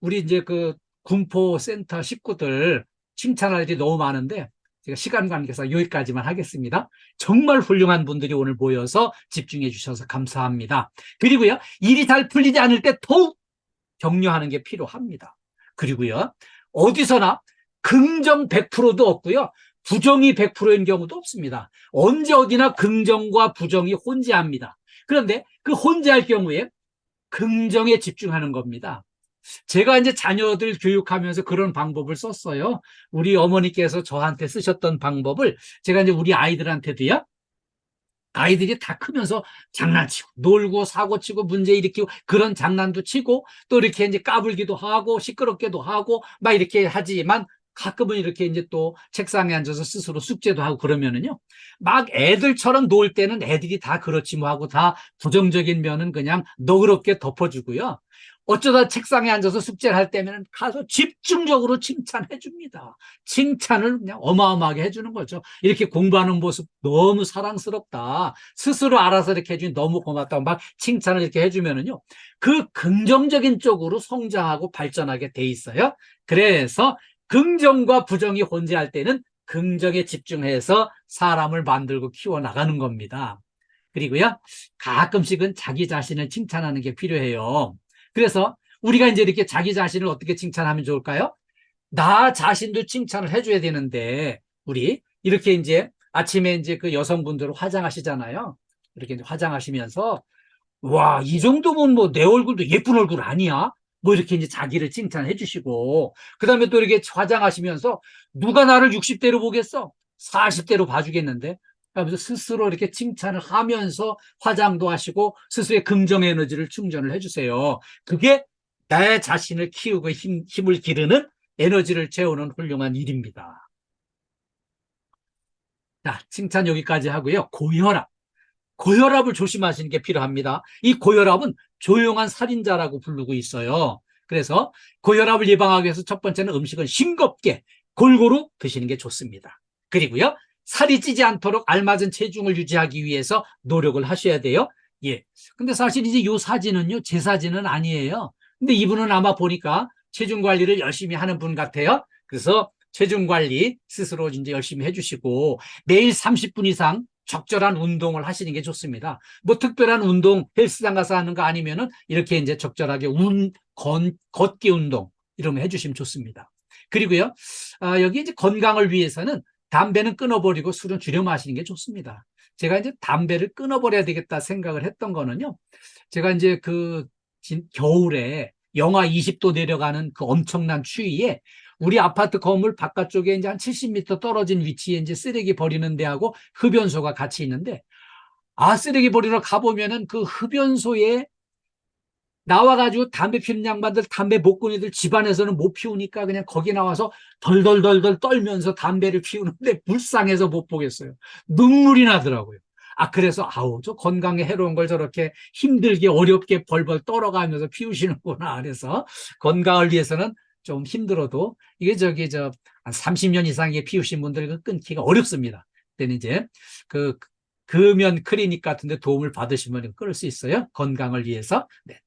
우리 이제 그 군포센터 식구들 칭찬할 일이 너무 많은데 제가 시간 관계상 여기까지만 하겠습니다. 정말 훌륭한 분들이 오늘 모여서 집중해 주셔서 감사합니다. 그리고요, 일이 잘 풀리지 않을 때 더욱 격려하는 게 필요합니다. 그리고요, 어디서나 긍정 100%도 없고요, 부정이 100%인 경우도 없습니다. 언제 어디나 긍정과 부정이 혼재합니다. 그런데 그 혼재할 경우에 긍정에 집중하는 겁니다. 제가 이제 자녀들 교육하면서 그런 방법을 썼어요. 우리 어머니께서 저한테 쓰셨던 방법을 제가 이제 우리 아이들한테도요. 아이들이 다 크면서 장난치고 놀고 사고치고 문제 일으키고 그런 장난도 치고 또 이렇게 이제 까불기도 하고 시끄럽게도 하고 막 이렇게 하지만 가끔은 이렇게 이제 또 책상에 앉아서 스스로 숙제도 하고 그러면은요, 막 애들처럼 놀 때는 애들이 다 그렇지 뭐 하고 다 부정적인 면은 그냥 너그럽게 덮어주고요. 어쩌다 책상에 앉아서 숙제를 할 때면 가서 집중적으로 칭찬해 줍니다. 칭찬을 그냥 어마어마하게 해주는 거죠. 이렇게 공부하는 모습 너무 사랑스럽다. 스스로 알아서 이렇게 해주니 너무 고맙다고 막 칭찬을 이렇게 해주면은요, 그 긍정적인 쪽으로 성장하고 발전하게 돼 있어요. 그래서 긍정과 부정이 혼재할 때는 긍정에 집중해서 사람을 만들고 키워나가는 겁니다. 그리고요, 가끔씩은 자기 자신을 칭찬하는 게 필요해요. 그래서 우리가 이제 이렇게 자기 자신을 어떻게 칭찬하면 좋을까요? 나 자신도 칭찬을 해줘야 되는데, 우리 이렇게 이제 아침에 이제 그 여성분들 화장하시잖아요. 이렇게 이제 화장하시면서, 와, 이 정도면 뭐 내 얼굴도 예쁜 얼굴 아니야? 뭐 이렇게 이제 자기를 칭찬해 주시고, 그 다음에 또 이렇게 화장하시면서 누가 나를 60대로 보겠어? 40대로 봐주겠는데? 하면서 스스로 이렇게 칭찬을 하면서 화장도 하시고 스스로의 긍정 에너지를 충전을 해주세요. 그게 내 자신을 키우고 힘을 기르는 에너지를 채우는 훌륭한 일입니다. 자, 칭찬 여기까지 하고요. 고혈압. 고혈압을 조심하시는 게 필요합니다. 이 고혈압은 조용한 살인자라고 부르고 있어요. 그래서 고혈압을 예방하기 위해서 첫 번째는 음식은 싱겁게 골고루 드시는 게 좋습니다. 그리고요, 살이 찌지 않도록 알맞은 체중을 유지하기 위해서 노력을 하셔야 돼요. 예. 근데 사실 이제 요 사진은요, 제 사진은 아니에요. 근데 이분은 아마 보니까 체중 관리를 열심히 하는 분 같아요. 그래서 체중 관리 스스로 이제 열심히 해주시고 매일 30분 이상 적절한 운동을 하시는 게 좋습니다. 뭐 특별한 운동, 헬스장 가서 하는 거 아니면은 이렇게 이제 적절하게 걷기 운동 이런 거 해주시면 좋습니다. 그리고요, 여기 이제 건강을 위해서는 담배는 끊어버리고 술은 줄여 마시는 게 좋습니다. 제가 이제 담배를 끊어버려야 되겠다 생각을 했던 거는요, 제가 이제 겨울에 영하 20도 내려가는 그 엄청난 추위에 우리 아파트 건물 바깥쪽에 이제 한 70m 떨어진 위치에 이제 쓰레기 버리는 데하고 흡연소가 같이 있는데, 쓰레기 버리러 가보면은 그 흡연소에 나와가지고 담배 피우는 양반들, 담배 목구니들 집안에서는 못 피우니까 그냥 거기 나와서 덜덜덜덜 떨면서 담배를 피우는데 불쌍해서 못 보겠어요. 눈물이 나더라고요. 그래서 저 건강에 해로운 걸 저렇게 힘들게 어렵게 벌벌 떨어가면서 피우시는구나. 그래서 건강을 위해서는 좀 힘들어도 이게 한 30년 이상 피우신 분들 끊기가 어렵습니다. 그때는 이제 금연 클리닉 같은 데 도움을 받으시면 끊을 수 있어요. 건강을 위해서. 네.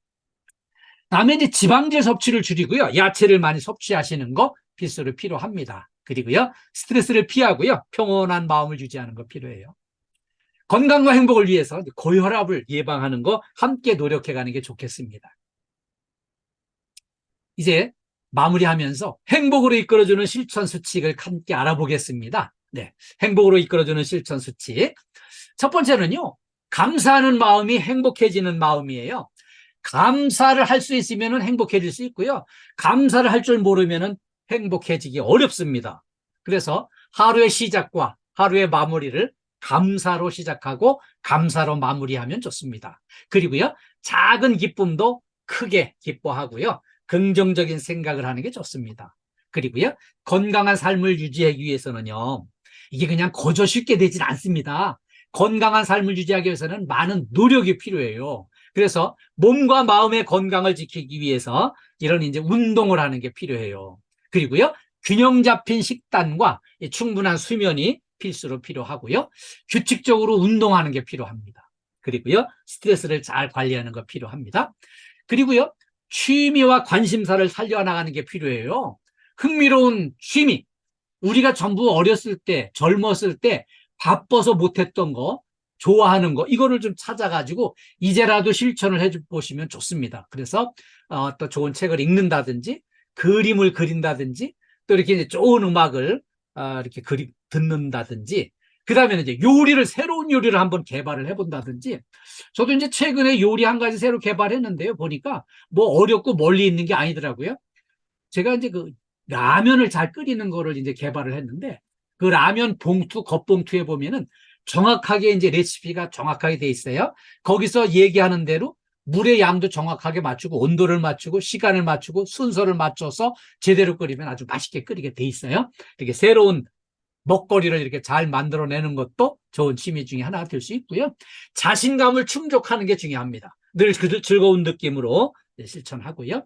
다음에 이제 지방제 섭취를 줄이고요. 야채를 많이 섭취하시는 거 필수로 필요합니다. 그리고요, 스트레스를 피하고요, 평온한 마음을 유지하는 거 필요해요. 건강과 행복을 위해서 고혈압을 예방하는 거 함께 노력해가는 게 좋겠습니다. 이제 마무리하면서 행복으로 이끌어주는 실천 수칙을 함께 알아보겠습니다. 네, 행복으로 이끌어주는 실천 수칙. 첫 번째는요, 감사하는 마음이 행복해지는 마음이에요. 감사를 할 수 있으면 행복해질 수 있고요. 감사를 할 줄 모르면 행복해지기 어렵습니다. 그래서 하루의 시작과 하루의 마무리를 감사로 시작하고 감사로 마무리하면 좋습니다. 그리고요, 작은 기쁨도 크게 기뻐하고요, 긍정적인 생각을 하는 게 좋습니다. 그리고요, 건강한 삶을 유지하기 위해서는요, 이게 그냥 거저 쉽게 되진 않습니다. 건강한 삶을 유지하기 위해서는 많은 노력이 필요해요. 그래서 몸과 마음의 건강을 지키기 위해서 이런 이제 운동을 하는 게 필요해요. 그리고요, 균형 잡힌 식단과 충분한 수면이 필수로 필요하고요, 규칙적으로 운동하는 게 필요합니다. 그리고요, 스트레스를 잘 관리하는 거 필요합니다. 그리고요, 취미와 관심사를 살려나가는 게 필요해요. 흥미로운 취미, 우리가 전부 어렸을 때, 젊었을 때 바빠서 못했던 거, 좋아하는 거, 이거를 좀 찾아가지고 이제라도 실천을 해보시면 좋습니다. 그래서 또 좋은 책을 읽는다든지, 그림을 그린다든지, 또 이렇게 이제 좋은 음악을 이렇게 듣는다든지, 그 다음에는 이제 새로운 요리를 한번 개발을 해본다든지. 저도 이제 최근에 요리 한 가지 새로 개발했는데요. 보니까 뭐 어렵고 멀리 있는 게 아니더라고요. 제가 이제 그 라면을 잘 끓이는 거를 이제 개발을 했는데, 그 라면 봉투, 겉봉투에 보면은 정확하게 이제 레시피가 정확하게 돼 있어요. 거기서 얘기하는 대로 물의 양도 정확하게 맞추고, 온도를 맞추고, 시간을 맞추고, 순서를 맞춰서 제대로 끓이면 아주 맛있게 끓이게 돼 있어요. 이렇게 새로운 먹거리를 이렇게 잘 만들어내는 것도 좋은 취미 중에 하나가 될 수 있고요. 자신감을 충족하는 게 중요합니다. 늘 즐거운 느낌으로 실천하고요.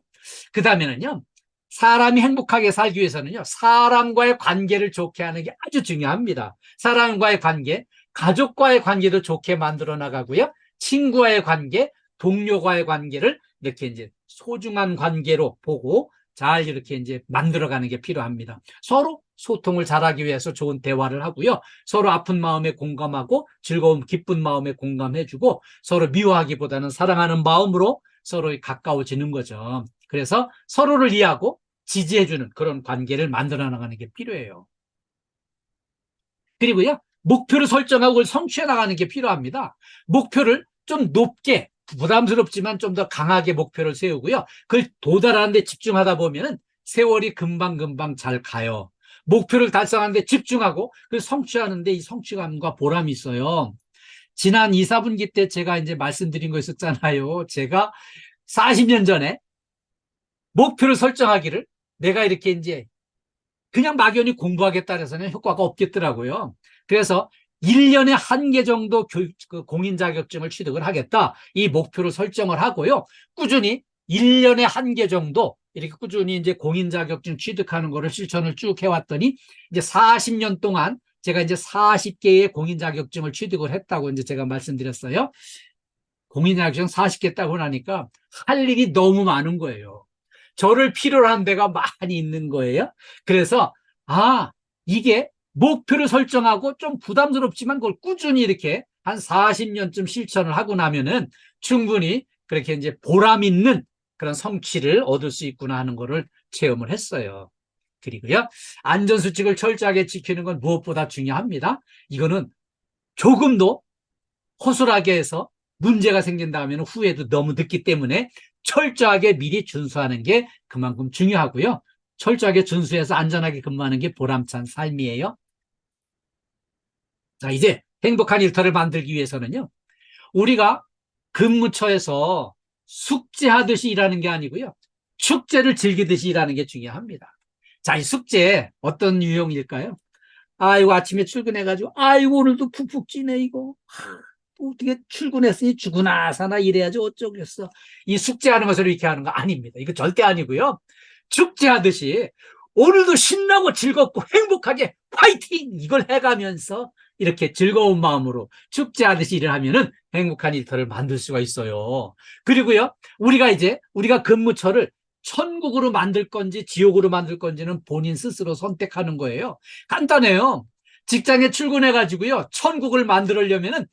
그 다음에는요, 사람이 행복하게 살기 위해서는요, 사람과의 관계를 좋게 하는 게 아주 중요합니다. 사람과의 관계, 가족과의 관계도 좋게 만들어 나가고요, 친구와의 관계, 동료와의 관계를 이렇게 이제 소중한 관계로 보고 잘 이렇게 이제 만들어가는 게 필요합니다. 서로 소통을 잘하기 위해서 좋은 대화를 하고요, 서로 아픈 마음에 공감하고 즐거운 기쁜 마음에 공감해주고, 서로 미워하기보다는 사랑하는 마음으로 서로 가까워지는 거죠. 그래서 서로를 이해하고 지지해주는 그런 관계를 만들어 나가는 게 필요해요. 그리고요, 목표를 설정하고 그걸 성취해 나가는 게 필요합니다. 목표를 좀 높게, 부담스럽지만 좀 더 강하게 목표를 세우고요, 그걸 도달하는 데 집중하다 보면은 세월이 금방금방 잘 가요. 목표를 달성하는 데 집중하고 그걸 성취하는 데 이 성취감과 보람이 있어요. 지난 2, 4분기 때 제가 이제 말씀드린 거 있었잖아요. 제가 40년 전에 목표를 설정하기를, 내가 이렇게 이제 그냥 막연히 공부하겠다 해서는 효과가 없겠더라고요. 그래서 1년에 한 개 정도 공인 자격증을 취득을 하겠다, 이 목표를 설정을 하고요, 꾸준히 1년에 한 개 정도 이렇게 꾸준히 이제 공인 자격증 취득하는 거를 실천을 쭉 해왔더니, 이제 40년 동안 제가 이제 40개의 공인 자격증을 취득을 했다고 이제 제가 말씀드렸어요. 공인 자격증 40개 따고 나니까 할 일이 너무 많은 거예요. 저를 필요로 한 데가 많이 있는 거예요. 그래서 이게 목표를 설정하고 좀 부담스럽지만 그걸 꾸준히 이렇게 한 40년쯤 실천을 하고 나면은 충분히 그렇게 이제 보람 있는 그런 성취를 얻을 수 있구나 하는 거를 체험을 했어요. 그리고요, 안전수칙을 철저하게 지키는 건 무엇보다 중요합니다. 이거는 조금도 허술하게 해서 문제가 생긴다면 후회도 너무 늦기 때문에 철저하게 미리 준수하는 게 그만큼 중요하고요, 철저하게 준수해서 안전하게 근무하는 게 보람찬 삶이에요. 자, 이제 행복한 일터를 만들기 위해서는요, 우리가 근무처에서 숙제하듯이 일하는 게 아니고요, 축제를 즐기듯이 일하는 게 중요합니다. 자, 이 숙제 어떤 유형일까요? 아이고, 아침에 출근해가지고 아이고 오늘도 푹푹 찌네 이거. 어떻게 출근했으니 죽으나 사나 이래야지 어쩌겠어. 이 숙제하는 것을 이렇게 하는 거 아닙니다. 이거 절대 아니고요, 축제하듯이 오늘도 신나고 즐겁고 행복하게 화이팅! 이걸 해가면서 이렇게 즐거운 마음으로 축제하듯이 일을 하면은 행복한 일터를 만들 수가 있어요. 그리고요, 우리가 근무처를 천국으로 만들 건지 지옥으로 만들 건지는 본인 스스로 선택하는 거예요. 간단해요. 직장에 출근해가지고요. 천국을 만들려면은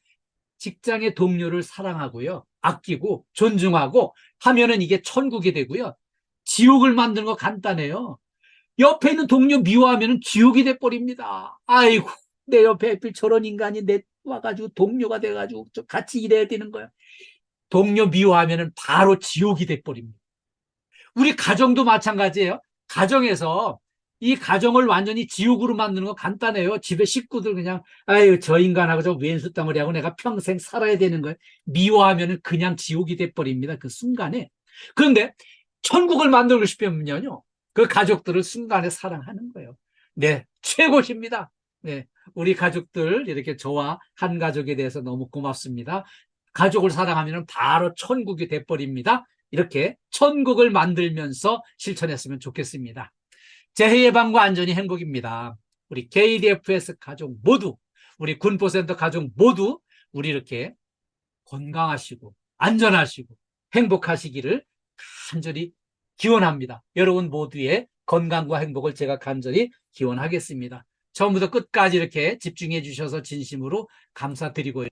직장의 동료를 사랑하고요. 아끼고 존중하고 하면은 이게 천국이 되고요. 지옥을 만드는 거 간단해요. 옆에 있는 동료 미워하면은 지옥이 돼버립니다. 아이고, 내 옆에 하필 저런 인간이 와가지고 동료가 돼가지고 같이 일해야 되는 거야. 동료 미워하면은 바로 지옥이 돼버립니다. 우리 가정도 마찬가지예요. 가정에서 이 가정을 완전히 지옥으로 만드는 거 간단해요. 집에 식구들 그냥 아유 저 인간하고 저 왼수 덩어리하고 내가 평생 살아야 되는 거예요. 미워하면은 그냥 지옥이 돼버립니다. 그 순간에. 그런데 천국을 만들고 싶으면요. 그 가족들을 순간에 사랑하는 거예요. 네, 최고십니다. 네, 우리 가족들 이렇게 저와 한 가족에 대해서 너무 고맙습니다. 가족을 사랑하면 바로 천국이 돼버립니다. 이렇게 천국을 만들면서 실천했으면 좋겠습니다. 재해 예방과 안전이 행복입니다. 우리 KDFS 가족 모두, 우리 군포센터 가족 모두 우리 이렇게 건강하시고 안전하시고 행복하시기를 간절히 기원합니다. 여러분 모두의 건강과 행복을 제가 간절히 기원하겠습니다. 처음부터 끝까지 이렇게 집중해 주셔서 진심으로 감사드리고요.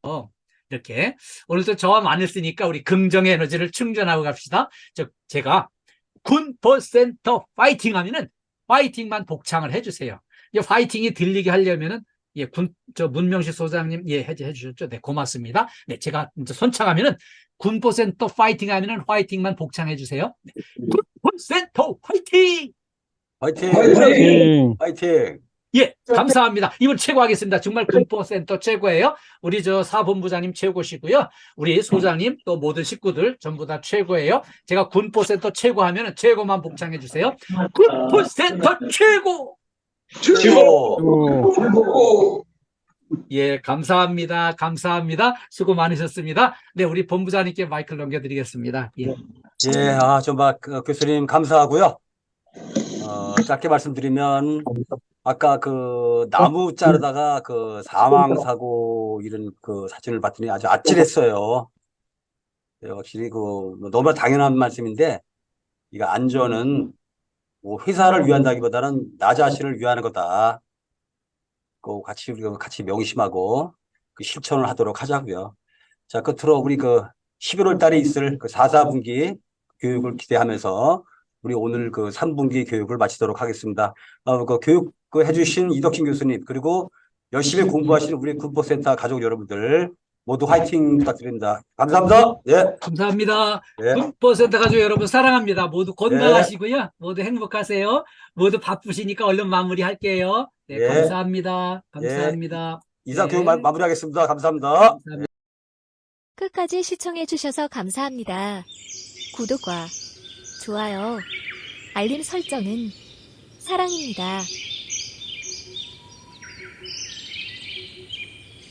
이렇게 오늘도 저와 많이 쓰니까 우리 긍정의 에너지를 충전하고 갑시다. 제가 군포센터 파이팅 하면은 파이팅만 복창을 해주세요. 이제 파이팅이 들리게 하려면은 예, 문명식 소장님 예 해주셨죠. 네, 고맙습니다. 네, 제가 이제 선창하면은 군포센터 파이팅 하면은 파이팅만 복창해 주세요. 네, 군포센터 파이팅! 화이팅! 화이팅! 화이팅! 예, 감사합니다. 이번 최고하겠습니다. 정말 군포센터 최고예요. 우리 저 사본부장님 최고시고요. 우리 소장님 또 모든 식구들 전부 다 최고예요. 제가 군포센터 최고하면 최고만 복창해 주세요. 군포센터 최고! 최고! 예, 감사합니다. 감사합니다. 수고 많으셨습니다. 네, 우리 본부장님께 마이크를 넘겨드리겠습니다. 예. 예, 정말 교수님 감사하고요. 짧게 말씀드리면 아까 그 나무 자르다가 그 사망 사고 이런 그 사진을 봤더니 아주 아찔했어요. 예, 확실히 너무 당연한 말씀인데 이거 안전은 뭐 회사를 위한다기보다는 나 자신을 위하는 거다. 우리가 같이 명심하고 그 실천을 하도록 하자고요. 자, 끝으로 우리 11월 달에 있을 그 4, 4분기 교육을 기대하면서 우리 오늘 3분기 교육을 마치도록 하겠습니다. 교육 해주신 이덕진 교수님 그리고 열심히 공부하시는 우리 군포센터 가족 여러분들 모두 화이팅 부탁드립니다. 감사합니다. 예. 감사합니다. 예. 군포센터 가족 여러분 사랑합니다. 모두 건강하시고요. 모두 행복하세요. 모두 바쁘시니까 얼른 마무리할게요. 네, 예. 감사합니다. 감사합니다. 이상 네. 교육 마무리하겠습니다. 감사합니다. 감사합니다. 끝까지 시청해주셔서 감사합니다. 구독과 좋아요, 알림 설정은 사랑입니다.